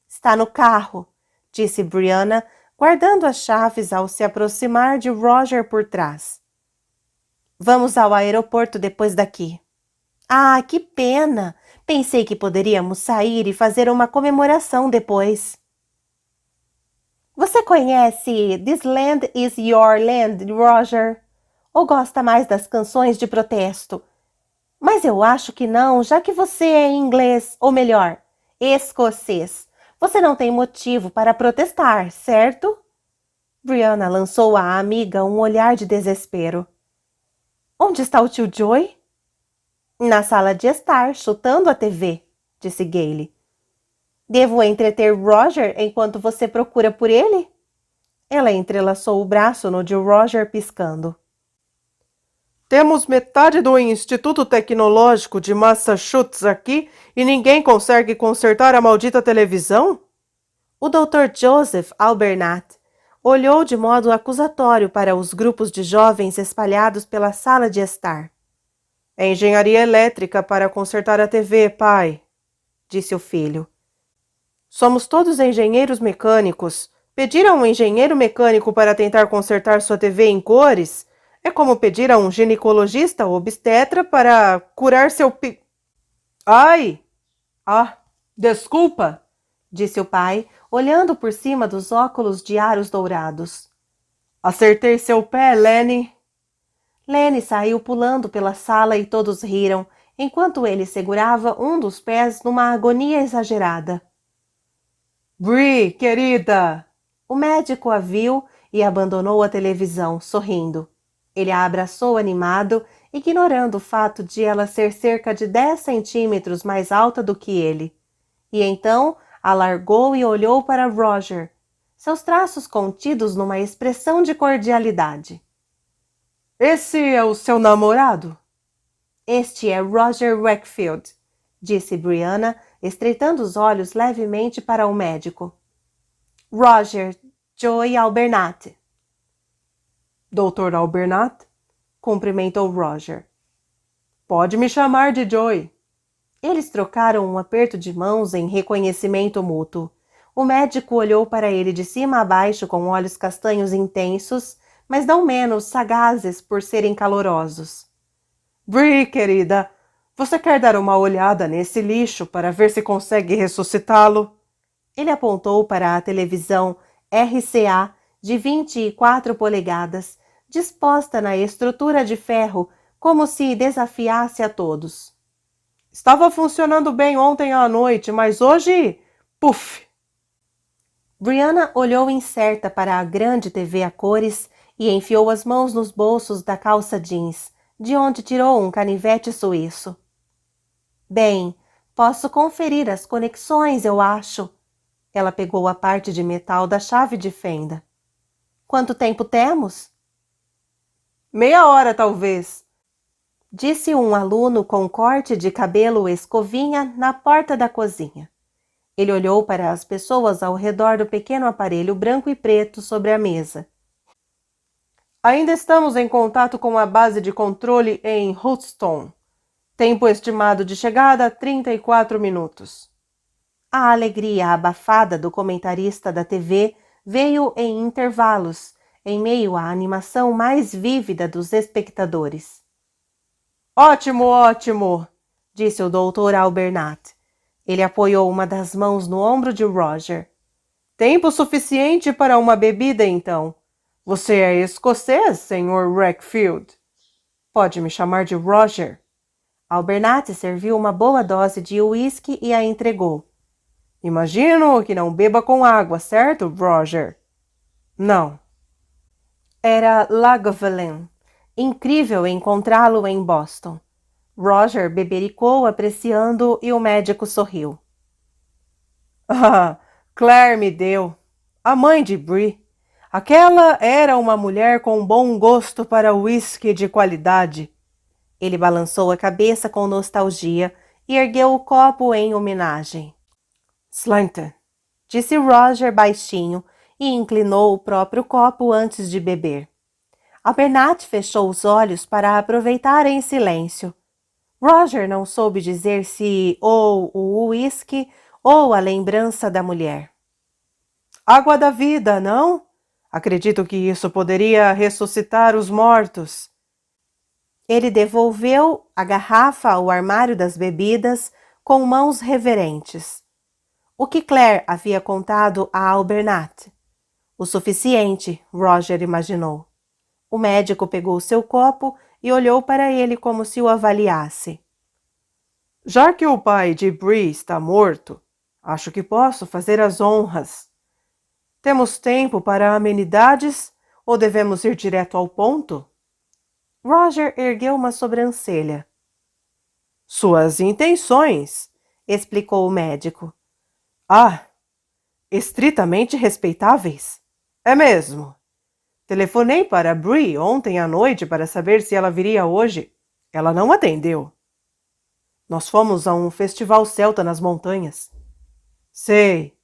Está no carro, disse Brianna, guardando as chaves ao se aproximar de Roger por trás. Vamos ao aeroporto depois daqui. Ah, que pena! Pensei que poderíamos sair e fazer uma comemoração depois. Você conhece This Land is Your Land, Roger? Ou gosta mais das canções de protesto? Mas eu acho que não, já que você é inglês, ou melhor, escocês. Você não tem motivo para protestar, certo? Brianna lançou à amiga um olhar de desespero. Onde está o tio Joey? Na sala de estar, chutando a TV, disse Gayle. Devo entreter Roger enquanto você procura por ele? Ela entrelaçou o braço no de Roger piscando. Temos metade do Instituto Tecnológico de Massachusetts aqui e ninguém consegue consertar a maldita televisão? O Dr. Joseph Albernat olhou de modo acusatório para os grupos de jovens espalhados pela sala de estar. É engenharia elétrica para consertar a TV, pai, disse o filho. Somos todos engenheiros mecânicos. Pedir a um engenheiro mecânico para tentar consertar sua TV em cores é como pedir a um ginecologista ou obstetra para curar seu Ai! Ah, desculpa, disse o pai, olhando por cima dos óculos de aros dourados. Acertei seu pé, Lenny. Lenny saiu pulando pela sala e todos riram, enquanto ele segurava um dos pés numa agonia exagerada. Bri, querida! O médico a viu e abandonou a televisão, sorrindo. Ele a abraçou animado, ignorando o fato de ela ser cerca de 10 centímetros mais alta do que ele. E então a largou e olhou para Roger, seus traços contidos numa expressão de cordialidade. Esse é o seu namorado? Este é Roger Wakefield, disse Brianna, estreitando os olhos levemente para o médico. Roger Joey Albernat. Dr. Albernat? Cumprimentou Roger. Pode me chamar de Joey. Eles trocaram um aperto de mãos em reconhecimento mútuo. O médico olhou para ele de cima a baixo com olhos castanhos intensos, mas não menos sagazes por serem calorosos. Bree, querida, você quer dar uma olhada nesse lixo para ver se consegue ressuscitá-lo? Ele apontou para a televisão RCA de 24 polegadas, disposta na estrutura de ferro como se desafiasse a todos. Estava funcionando bem ontem à noite, mas hoje... Puf! Brianna olhou incerta para a grande TV a cores e enfiou as mãos nos bolsos da calça jeans, de onde tirou um canivete suíço. Bem, posso conferir as conexões, eu acho. Ela pegou a parte de metal da chave de fenda. Quanto tempo temos? Meia hora, talvez, disse um aluno com corte de cabelo escovinha na porta da cozinha. Ele olhou para as pessoas ao redor do pequeno aparelho branco e preto sobre a mesa. Ainda estamos em contato com a base de controle em Houston. Tempo estimado de chegada 34 minutos. A alegria abafada do comentarista da TV veio em intervalos, em meio à animação mais vívida dos espectadores. Ótimo, ótimo, disse o Dr. Albernat. Ele apoiou uma das mãos no ombro de Roger. Tempo suficiente para uma bebida, então. Você é escocês, Sr. Wakefield? Pode me chamar de Roger. Albernat serviu uma boa dose de uísque e a entregou. Imagino que não beba com água, certo, Roger? Não. Era Lagavulin. Incrível encontrá-lo em Boston. Roger bebericou apreciando e o médico sorriu. Ah, Claire me deu. A mãe de Bree. Aquela era uma mulher com bom gosto para uísque de qualidade. Ele balançou a cabeça com nostalgia e ergueu o copo em homenagem. Slanton, disse Roger baixinho e inclinou o próprio copo antes de beber. Albernat fechou os olhos para aproveitar em silêncio. Roger não soube dizer se ou o uísque ou a lembrança da mulher. Água da vida, não? Acredito que isso poderia ressuscitar os mortos. Ele devolveu a garrafa ao armário das bebidas com mãos reverentes. O que Claire havia contado a Albernat? O suficiente, Roger imaginou. O médico pegou seu copo e olhou para ele como se o avaliasse. Já que o pai de Bree está morto, acho que posso fazer as honras. Temos tempo para amenidades ou devemos ir direto ao ponto? Roger ergueu uma sobrancelha. Suas intenções, explicou o médico. Ah, estritamente respeitáveis? É mesmo. Telefonei para Bree ontem à noite para saber se ela viria hoje. Ela não atendeu. Nós fomos a um festival celta nas montanhas. Sei.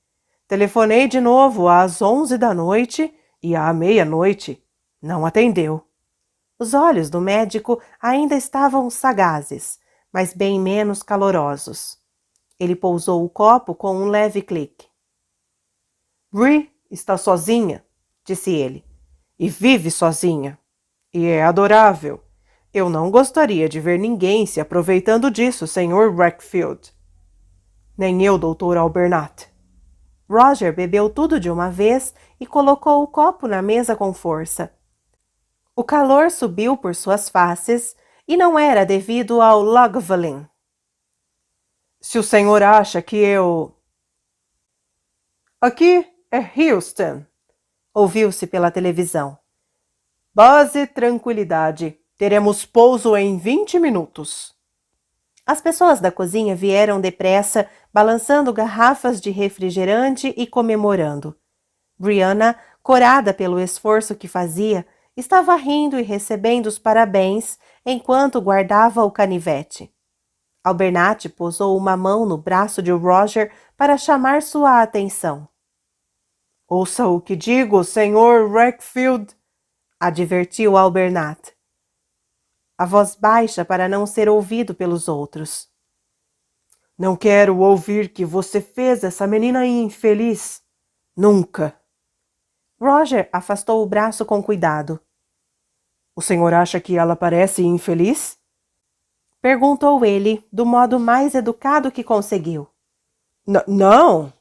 Telefonei de novo às 11 da noite e à meia-noite. Não atendeu. Os olhos do médico ainda estavam sagazes, mas bem menos calorosos. Ele pousou o copo com um leve clique. Bree está sozinha, disse ele, e vive sozinha. E é adorável. Eu não gostaria de ver ninguém se aproveitando disso, Sr. Wakefield. Nem eu, Dr. Albernat. Roger bebeu tudo de uma vez e colocou o copo na mesa com força. O calor subiu por suas faces e não era devido ao Lagavulin. Se o senhor acha que eu... Aqui é Houston, ouviu-se pela televisão. Base Tranquilidade. Teremos pouso em 20 minutos. As pessoas da cozinha vieram depressa, balançando garrafas de refrigerante e comemorando. Brianna, corada pelo esforço que fazia, estava rindo e recebendo os parabéns enquanto guardava o canivete. Albernat posou uma mão no braço de Roger para chamar sua atenção. Ouça o que digo, Sr. Wakefield, advertiu Albernat. A voz baixa para não ser ouvido pelos outros. Não quero ouvir que você fez essa menina infeliz. Nunca. Roger afastou o braço com cuidado. O senhor acha que ela parece infeliz? Perguntou ele, do modo mais educado que conseguiu. Não,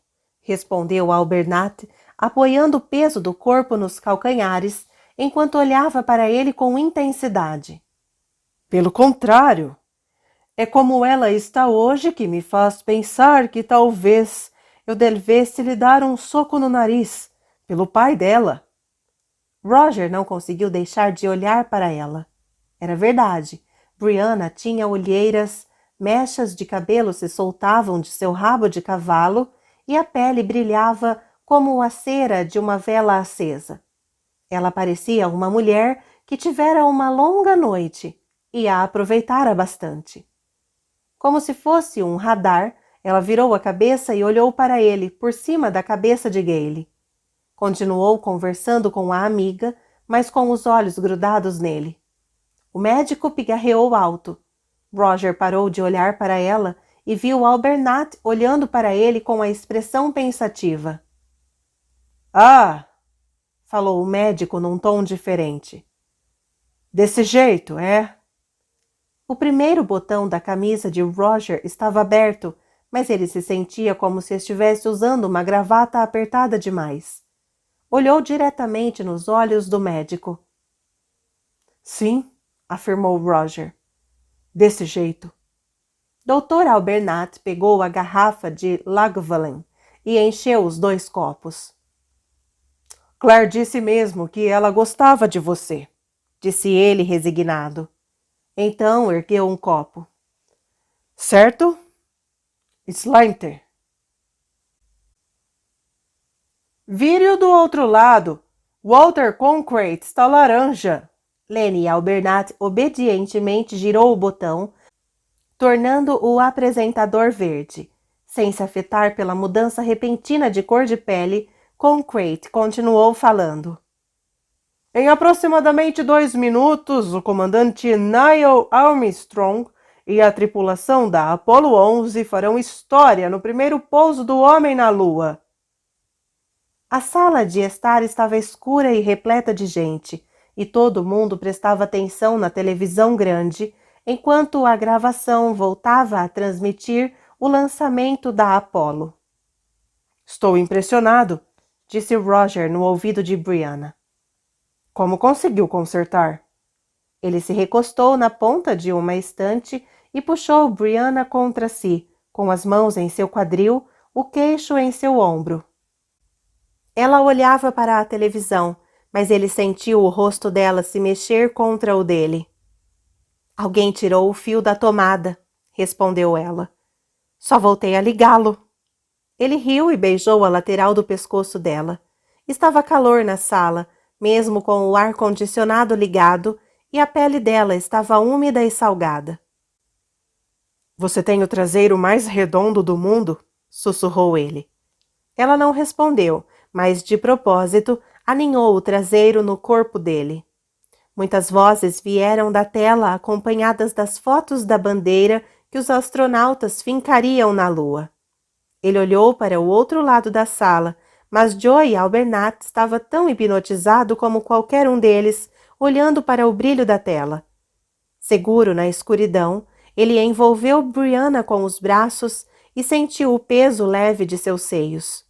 respondeu Albernat, apoiando o peso do corpo nos calcanhares, enquanto olhava para ele com intensidade. Pelo contrário. É como ela está hoje que me faz pensar que talvez eu devesse lhe dar um soco no nariz, pelo pai dela. Roger não conseguiu deixar de olhar para ela. Era verdade. Brianna tinha olheiras, mechas de cabelo se soltavam de seu rabo de cavalo e a pele brilhava como a cera de uma vela acesa. Ela parecia uma mulher que tivera uma longa noite e a aproveitara bastante. Como se fosse um radar, ela virou a cabeça e olhou para ele por cima da cabeça de Gale. Continuou conversando com a amiga, mas com os olhos grudados nele. O médico pigarreou alto. Roger parou de olhar para ela e viu Albernat olhando para ele com a expressão pensativa. Ah! Falou o médico num tom diferente. Desse jeito, é? O primeiro botão da camisa de Roger estava aberto, mas ele se sentia como se estivesse usando uma gravata apertada demais. Olhou diretamente nos olhos do médico. Sim, afirmou Roger. Desse jeito. Dr. Albernat pegou a garrafa de Lagavulin e encheu os 2 copos. Claire disse mesmo que ela gostava de você, disse ele resignado. Então ergueu um copo. Certo? Slater. Vire-o do outro lado. Walter Concrete está laranja. Lenny Albernat obedientemente girou o botão, tornando o apresentador verde. Sem se afetar pela mudança repentina de cor de pele, Concrete continuou falando. Em aproximadamente 2 minutos, o comandante Neil Armstrong e a tripulação da Apollo 11 farão história no primeiro pouso do homem na Lua. A sala de estar estava escura e repleta de gente, e todo mundo prestava atenção na televisão grande, enquanto a gravação voltava a transmitir o lançamento da Apollo. Estou impressionado, disse Roger no ouvido de Brianna. Como conseguiu consertar? Ele se recostou na ponta de uma estante e puxou Brianna contra si, com as mãos em seu quadril, o queixo em seu ombro. Ela olhava para a televisão, mas ele sentiu o rosto dela se mexer contra o dele. Alguém tirou o fio da tomada, respondeu ela. Só voltei a ligá-lo. Ele riu e beijou a lateral do pescoço dela. Estava calor na sala, mesmo com o ar-condicionado ligado, e a pele dela estava úmida e salgada. Você tem o traseiro mais redondo do mundo? Sussurrou ele. Ela não respondeu, mas, de propósito, aninhou o traseiro no corpo dele. Muitas vozes vieram da tela acompanhadas das fotos da bandeira que os astronautas fincariam na Lua. Ele olhou para o outro lado da sala, mas Joey Albernat estava tão hipnotizado como qualquer um deles, olhando para o brilho da tela. Seguro na escuridão, ele envolveu Brianna com os braços e sentiu o peso leve de seus seios.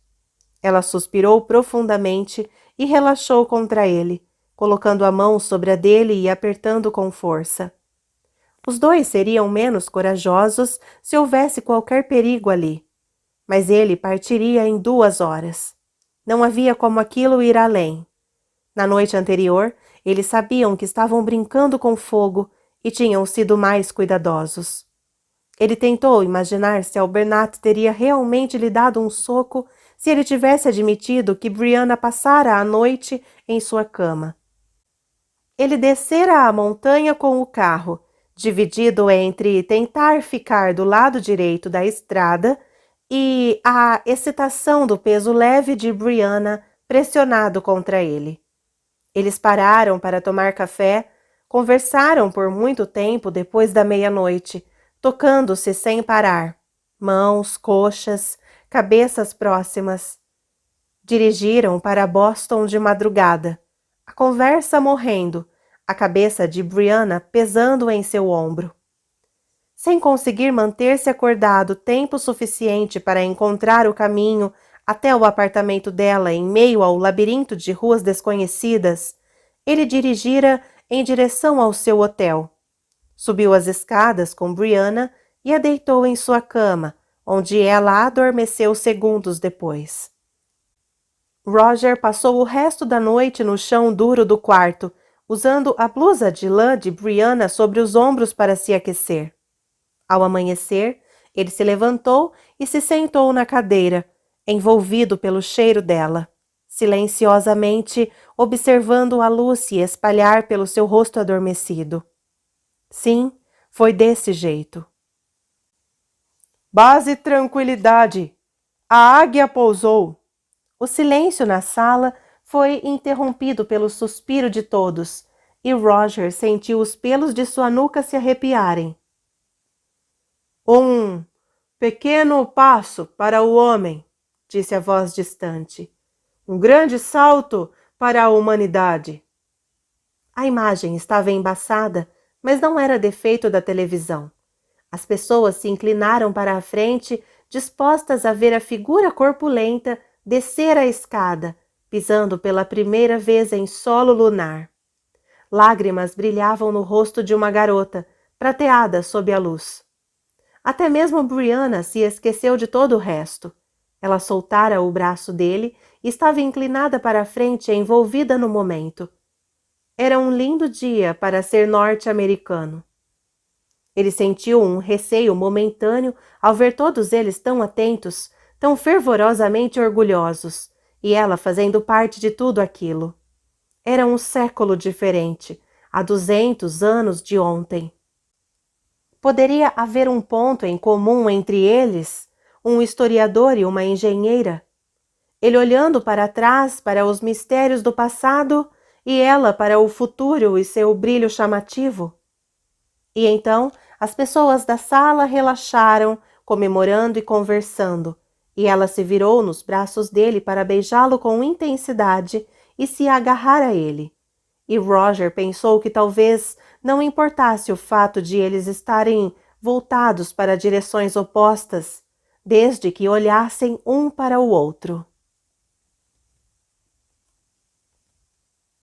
Ela suspirou profundamente e relaxou contra ele, colocando a mão sobre a dele e apertando com força. Os 2 seriam menos corajosos se houvesse qualquer perigo ali. Mas ele partiria em 2 horas. Não havia como aquilo ir além. Na noite anterior, eles sabiam que estavam brincando com fogo e tinham sido mais cuidadosos. Ele tentou imaginar se Albernat teria realmente lhe dado um soco se ele tivesse admitido que Brianna passara a noite em sua cama. Ele descera a montanha com o carro, dividido entre tentar ficar do lado direito da estrada e a excitação do peso leve de Brianna pressionado contra ele. Eles pararam para tomar café, conversaram por muito tempo depois da meia-noite, tocando-se sem parar. Mãos, coxas, cabeças próximas. Dirigiram para Boston de madrugada, a conversa morrendo, a cabeça de Brianna pesando em seu ombro. Sem conseguir manter-se acordado tempo suficiente para encontrar o caminho até o apartamento dela em meio ao labirinto de ruas desconhecidas, ele dirigira em direção ao seu hotel. Subiu as escadas com Brianna e a deitou em sua cama, onde ela adormeceu segundos depois. Roger passou o resto da noite no chão duro do quarto, usando a blusa de lã de Brianna sobre os ombros para se aquecer. Ao amanhecer, ele se levantou e se sentou na cadeira, envolvido pelo cheiro dela, silenciosamente observando a luz se espalhar pelo seu rosto adormecido. Sim, foi desse jeito. Base tranquilidade. A águia pousou. O silêncio na sala foi interrompido pelo suspiro de todos, e Roger sentiu os pelos de sua nuca se arrepiarem. Um pequeno passo para o homem, disse a voz distante. Um grande salto para a humanidade. A imagem estava embaçada, mas não era defeito da televisão. As pessoas se inclinaram para a frente, dispostas a ver a figura corpulenta descer a escada, pisando pela primeira vez em solo lunar. Lágrimas brilhavam no rosto de uma garota, prateada sob a luz. Até mesmo Brianna se esqueceu de todo o resto. Ela soltara o braço dele e estava inclinada para a frente, envolvida no momento. Era um lindo dia para ser norte-americano. Ele sentiu um receio momentâneo ao ver todos eles tão atentos, tão fervorosamente orgulhosos, e ela fazendo parte de tudo aquilo. Era um século diferente, há 200 anos de ontem. Poderia haver um ponto em comum entre eles, um historiador e uma engenheira? Ele olhando para trás para os mistérios do passado e ela para o futuro e seu brilho chamativo? E então as pessoas da sala relaxaram, comemorando e conversando, e ela se virou nos braços dele para beijá-lo com intensidade e se agarrar a ele. E Roger pensou que talvez não importasse o fato de eles estarem voltados para direções opostas, desde que olhassem um para o outro.